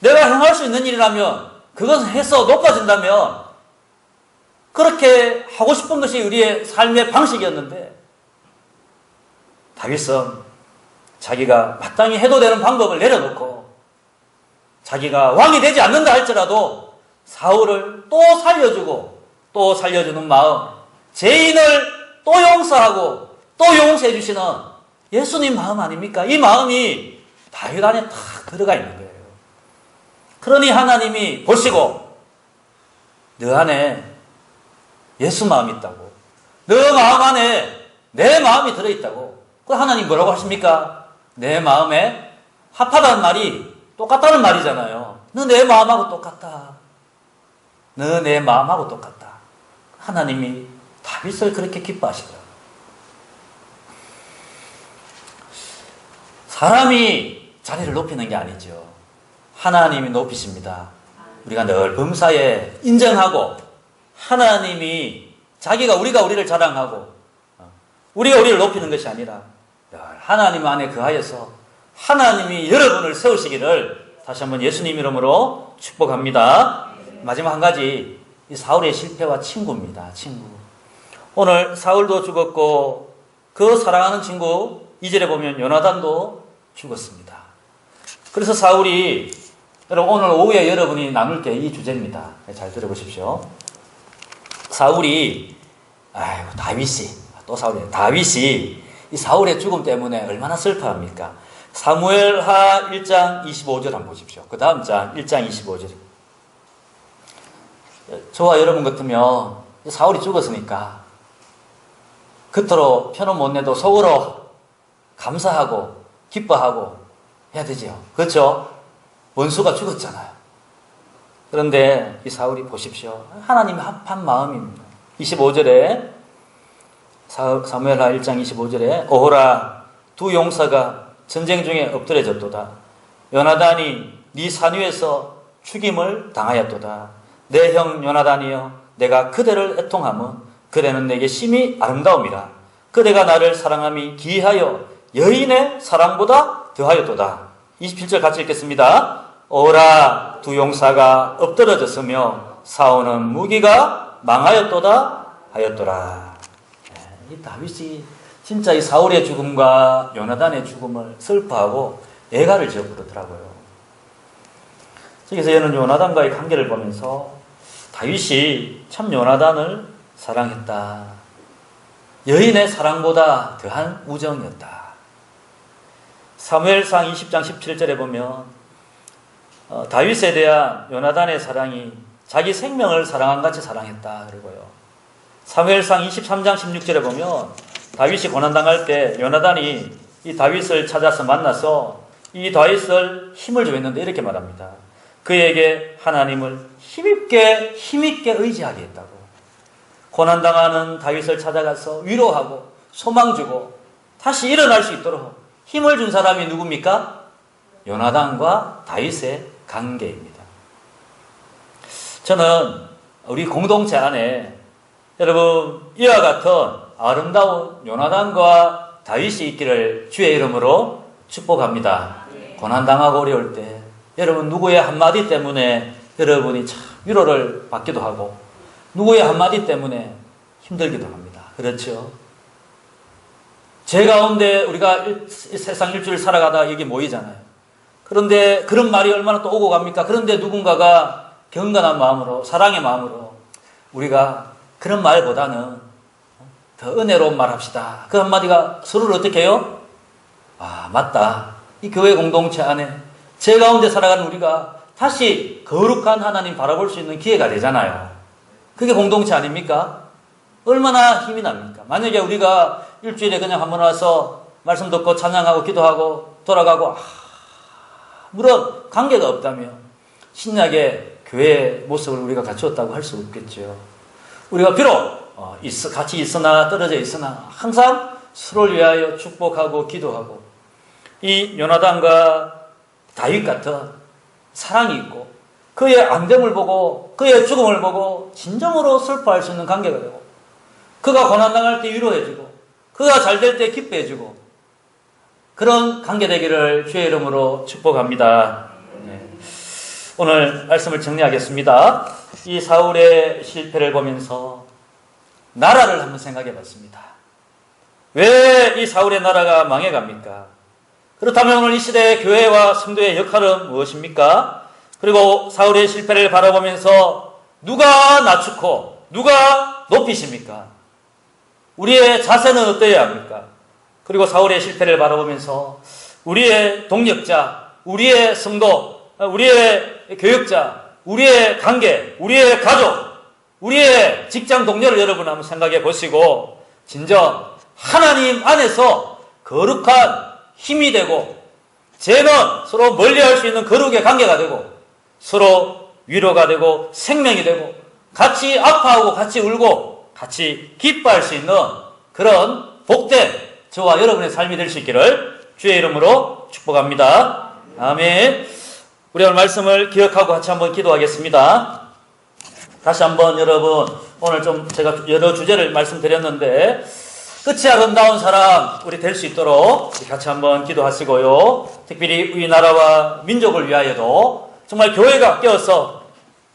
내가 행할 수 있는 일이라면 그것을 해서 높아진다면 그렇게 하고 싶은 것이 우리의 삶의 방식이었는데 다윗은 자기가 마땅히 해도 되는 방법을 내려놓고 자기가 왕이 되지 않는다 할지라도 사울을 또 살려주고 또 살려주는 마음, 죄인을 또 용서하고 또 용서해 주시는 예수님 마음 아닙니까? 이 마음이 다윗 안에 다 들어가 있는 거예요. 그러니 하나님이 보시고 너 안에 예수 마음이 있다고, 너 마음 안에 내 마음이 들어있다고. 그 하나님 뭐라고 하십니까? 내 마음에 합하다는 말이 똑같다는 말이잖아요. 너 내 마음하고 똑같다. 너 내 마음하고 똑같다. 하나님이 다윗을 그렇게 기뻐하시더라고요. 사람이 자리를 높이는 게 아니죠. 하나님이 높이십니다. 우리가 늘 범사에 인정하고 하나님이 우리가 우리를 자랑하고 우리가 우리를 높이는 것이 아니라 하나님 안에 거하여서 하나님이 여러분을 세우시기를 다시 한번 예수님 이름으로 축복합니다. 마지막 한 가지, 이 사울의 실패와 친구입니다. 친구. 오늘 사울도 죽었고 그 사랑하는 친구 2절에 보면 요나단도 죽었습니다. 그래서 사울이, 여러분 오늘 오후에 여러분이 나눌 게 이 주제입니다. 잘 들어보십시오. 사울이, 다윗이 이 사울의 죽음 때문에 얼마나 슬퍼합니까? 사무엘하 1장 25절 한번 보십시오. 그 다음 장 1장 25절. 저와 여러분 같으면 사울이 죽었으니까 겉으로 표는 못 내도 속으로 감사하고 기뻐하고 해야 되죠. 그렇죠? 원수가 죽었잖아요. 그런데 이 사울이 보십시오. 하나님이 합한 마음입니다. 25절에 사무엘하 1장 25절에 오호라 두 용사가 전쟁 중에 엎드려졌도다. 요나단이 네 산 위에서 죽임을 당하였도다. 내 형 요나단이여 내가 그대를 애통함은 그대는 내게 심히 아름다움이라. 그대가 나를 사랑함이 기이하여 여인의 사랑보다 더하였도다. 27절 같이 읽겠습니다. 오라 두 용사가 엎드러졌으며 싸우는 무기가 망하였도다 하였더라. 이 다윗이 진짜 이 사울의 죽음과 요나단의 죽음을 슬퍼하고 애가를 지어 부르더라고요. 여기서 저는 요나단과의 관계를 보면서 다윗이 참 요나단을 사랑했다. 여인의 사랑보다 더한 우정이었다. 사무엘상 20장 17절에 보면 다윗에 대한 요나단의 사랑이 자기 생명을 사랑한 같이 사랑했다 그러고요. 사무엘상 23장 16절에 보면 다윗이 고난당할 때 요나단이 이 다윗을 찾아서 만나서 이 다윗을 힘을 주었는데 이렇게 말합니다. 그에게 하나님을 힘있게 의지하게 했다고. 고난당하는 다윗을 찾아가서 위로하고 소망 주고 다시 일어날 수 있도록 힘을 준 사람이 누굽니까? 요나단과 다윗의 관계입니다. 저는 우리 공동체 안에 여러분 이와 같은 아름다운 요나단과 다윗이 있기를 주의 이름으로 축복합니다. 고난당하고 어려울 때 여러분 누구의 한마디 때문에 여러분이 참 위로를 받기도 하고 누구의 한마디 때문에 힘들기도 합니다. 그렇죠? 제 가운데 우리가 세상 일주일 살아가다 여기 모이잖아요. 그런데 그런 말이 얼마나 또 오고 갑니까? 그런데 누군가가 경건한 마음으로 사랑의 마음으로 우리가 그런 말보다는 더 은혜로운 말 합시다. 그 한마디가 서로를 어떻게 해요? 아, 맞다. 이 교회 공동체 안에 제 가운데 살아가는 우리가 다시 거룩한 하나님 바라볼 수 있는 기회가 되잖아요. 그게 공동체 아닙니까? 얼마나 힘이 납니까? 만약에 우리가 일주일에 그냥 한번 와서 말씀 듣고 찬양하고 기도하고 돌아가고 물론 관계가 없다면 신약의 교회의 모습을 우리가 갖추었다고 할 수 없겠죠. 우리가 비록 같이 있으나 떨어져 있으나 항상 서로를 위하여 축복하고 기도하고 이 요나단과 다윗 같은 사랑이 있고 그의 안됨을 보고 그의 죽음을 보고 진정으로 슬퍼할 수 있는 관계가 되고 그가 고난당할 때 위로해주고 그가 잘 될 때 기뻐해주고 그런 관계 되기를 주의 이름으로 축복합니다. 네. 오늘 말씀을 정리하겠습니다. 이 사울의 실패를 보면서 나라를 한번 생각해 봤습니다. 왜 이 사울의 나라가 망해갑니까? 그렇다면 오늘 이 시대의 교회와 성도의 역할은 무엇입니까? 그리고 사울의 실패를 바라보면서 누가 낮추고 누가 높이십니까? 우리의 자세는 어떠해야 합니까? 그리고 사울의 실패를 바라보면서 우리의 동력자, 우리의 성도, 우리의 교역자, 우리의 관계, 우리의 가족, 우리의 직장 동료를 여러분 한번 생각해 보시고 진정 하나님 안에서 거룩한 힘이 되고 죄는 서로 멀리할 수 있는 거룩의 관계가 되고 서로 위로가 되고 생명이 되고 같이 아파하고 같이 울고 같이 기뻐할 수 있는 그런 복된 저와 여러분의 삶이 될 수 있기를 주의 이름으로 축복합니다. 아멘. 우리 오늘 말씀을 기억하고 같이 한번 기도하겠습니다. 다시 한번 여러분 오늘 좀 제가 여러 주제를 말씀드렸는데 끝이 아름다운 사람 우리 될 수 있도록 같이 한번 기도하시고요. 특별히 우리나라와 민족을 위하여도 정말 교회가 깨어서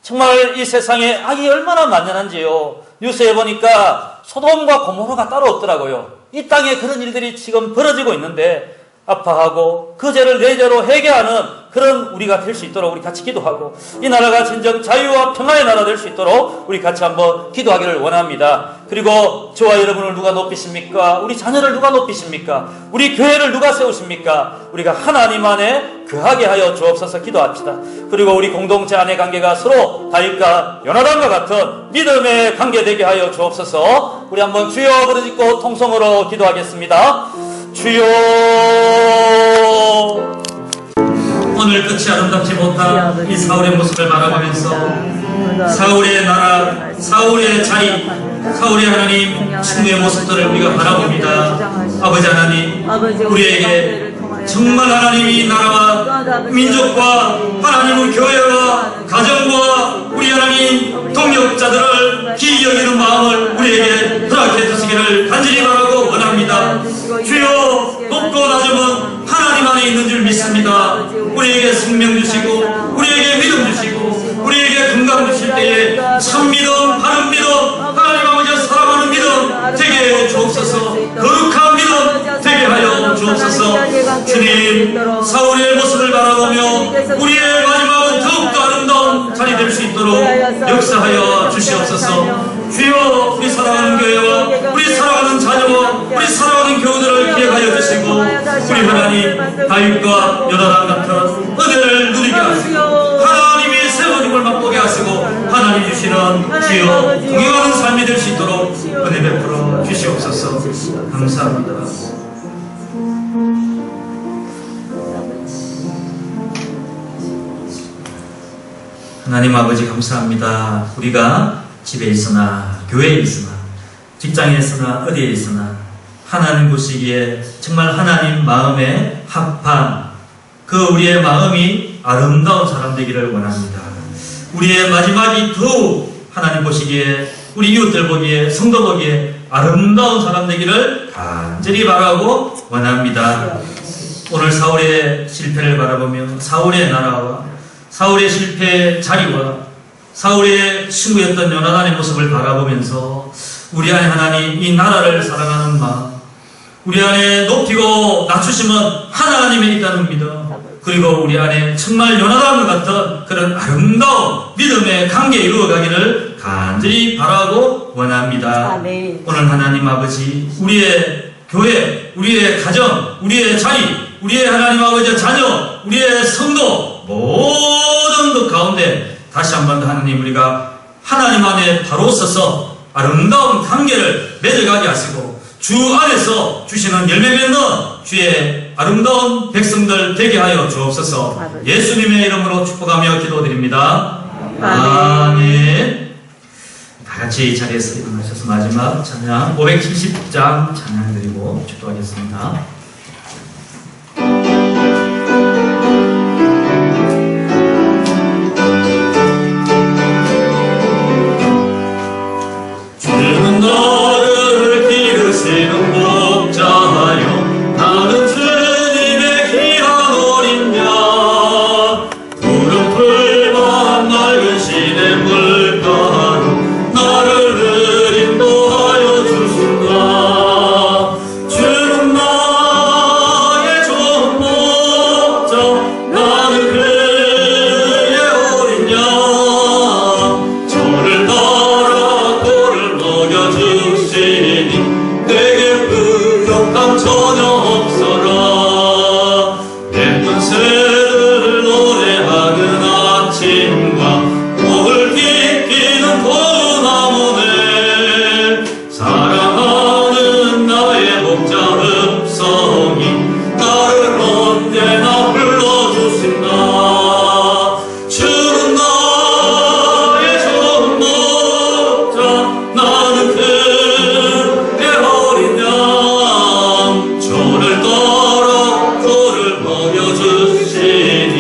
정말 이 세상에 악이 얼마나 만연한지요. 뉴스에 보니까 소돔과 고모라가 따로 없더라고요. 이 땅에 그런 일들이 지금 벌어지고 있는데 아파하고 그 죄를 내 죄로 회개하는 그런 우리가 될 수 있도록 우리 같이 기도하고 이 나라가 진정 자유와 평화의 나라 될 수 있도록 우리 같이 한번 기도하기를 원합니다. 그리고 저와 여러분을 누가 높이십니까? 우리 자녀를 누가 높이십니까? 우리 교회를 누가 세우십니까? 우리가 하나님 안에 거하게 하여 주옵소서 기도합시다. 그리고 우리 공동체 안의 관계가 서로 다윗과 요나단과 같은 믿음의 관계 되게 하여 주옵소서. 우리 한번 주여 부르짖고 통성으로 기도하겠습니다. 주여 오늘 끝이 아름답지 못한 이 사울의 모습을 바라보면서 사울의 나라, 사울의 자리, 사울의 하나님 충의 모습들을 우리가 바라봅니다. 아버지 하나님, 우리에게 정말 하나님이 나라와 민족과 하나님의 교회와 가정과 우리 하나님 동역자들을 기이 여기는 마음을 우리에게 허락해 주시기를 간절히 바라고 원합니다. 주여 높고 낮음은 하나님 안에 있는 줄 믿습니다. 우리에게 생명 주시고 우리에게 믿음 주시고 우리에게 건강 주실 때에 참 믿음, 바른 믿음, 하나님 아버지를 사랑하는 믿음 되게 주옵소서. 거룩한 믿음 되게 하여 주옵소서. 주님, 사울의 모습을 바라보며 우리의 마지막은 더욱더 아름다운 자리 될 수 있도록 역사하여 주시옵소서. 주여, 우리 사랑하는 교회와 우리 사랑하는 자녀와 우리 사랑하는 교우들을 기억하여 주시고 우리 하나님 다윗과 요나단 같은 은혜를 누리게 하시고 하나님이 세워짐을 맛보게 하시고 하나님 주시는 주여 동행하는 삶이 될 수 있도록 은혜 베풀어 주시옵소서. 감사합니다. 하나님 아버지 감사합니다. 우리가 집에 있으나 교회에 있으나 직장에 있으나 어디에 있으나 하나님 보시기에 정말 하나님 마음에 합한 그 우리의 마음이 아름다운 사람 되기를 원합니다. 우리의 마지막이 더욱 하나님 보시기에 우리 이웃들 보기에 성도 보기에 아름다운 사람 되기를 간절히 바라고 원합니다. 오늘 사울의 실패를 바라보며 사울의 나라와 사울의 실패의 자리와 사울의 친구였던 요나단의 모습을 바라보면서 우리 안에 하나님 이 나라를 사랑하는 마음, 우리 안에 높이고 낮추심은 하나님에 있다는 믿음, 그리고 우리 안에 정말 요나단과 같은 그런 아름다운 믿음의 관계 이루어가기를 간절히 바라고 원합니다. 아멘. 오늘 하나님 아버지, 우리의 교회, 우리의 가정, 우리의 자리, 우리의 하나님 아버지의 자녀, 우리의 성도 모든 것 가운데 다시 한 번 더 하나님 우리가 하나님 안에 바로 서서 아름다운 관계를 맺어가게 하시고 주 안에서 주시는 열매 맺는 주의 아름다운 백성들 되게 하여 주옵소서. 예수님의 이름으로 축복하며 기도드립니다. 아멘. 다 같이 이 자리에서 일어나셔서 마지막 찬양 570장 찬양 드리고 축도하겠습니다. 주는 나를 기르시는 목자여, 나는 주님의 귀한 어린 양. 푸른 풀만 맑은 시내 물가로 나를 인도하여 주신다. 주는 나의 좋은 목자, 나는 그의 어린 양. 저를 따라 꼴을 먹여주시니 내게 부족함 전혀 없어라. 예쁜 새를 노래하는 아침과 복을 끼끼는 고나무네, 사랑하는 나의 목자 읍성이 나를 언제나 불러주신다. 주는 나의 좋은 목자, 나는 그의 어린 양. 저를 따라 저를 먹여주시니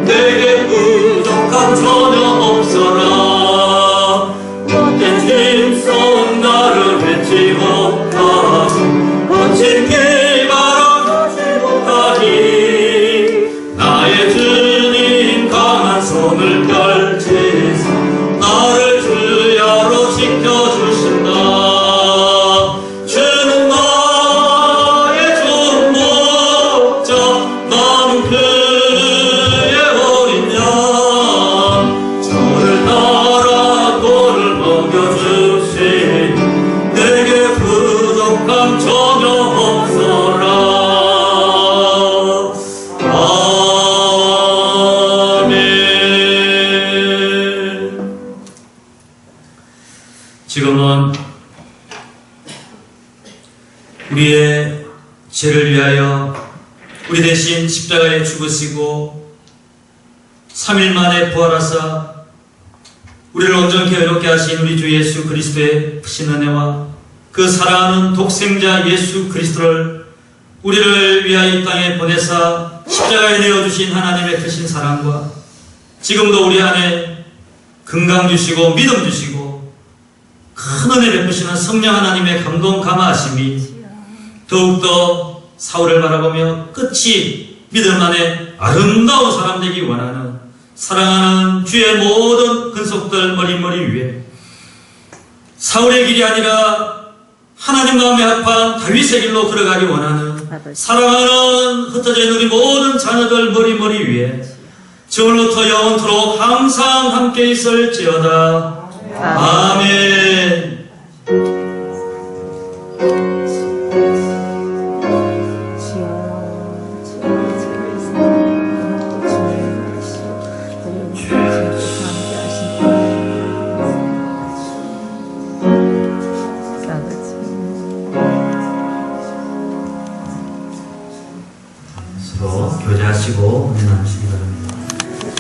내게 부족함 전혀 없어라. 못된 짐속 나를 뱉지 못하고 거친 길 바라보지 못하니, 나의 주님 강한 손을 펼치사 나를 주야로 지켜주신다. 주는 나의 좋은 목자, 나는 그의 어린 양. 저를 따라 꼴을 먹여주시니 내게 부족함 전혀 없어라. 아멘. 지금은 우리의 죄를 위하여 우리 대신 십자가에 죽으시고 3일 만에 부활하사 우리를 온전히 의롭게 하신 우리 주 예수 그리스도의 크신 은혜와 그 사랑하는 독생자 예수 그리스도를 우리를 위하여 이 땅에 보내사 십자가에 내어주신 하나님의 크신 사랑과 지금도 우리 안에 건강 주시고 믿음 주시고 큰 은혜 베푸시는 성령 하나님의 감동 감화하심이 더욱더 사울을 바라보며 끝이 믿음 안에 아름다운 사람 되기 원하는 사랑하는 주의 모든 근속들 머리머리 위에 사울의 길이 아니라 하나님 마음에 합한 다윗의 길로 걸어가기 원하는 사랑하는 흩어져 있는 우리 모든 자녀들 머리머리 위에 지금부터 영원토록 항상 함께 있을지어다. 아멘. 서로 교제하시고 은혜 나누시기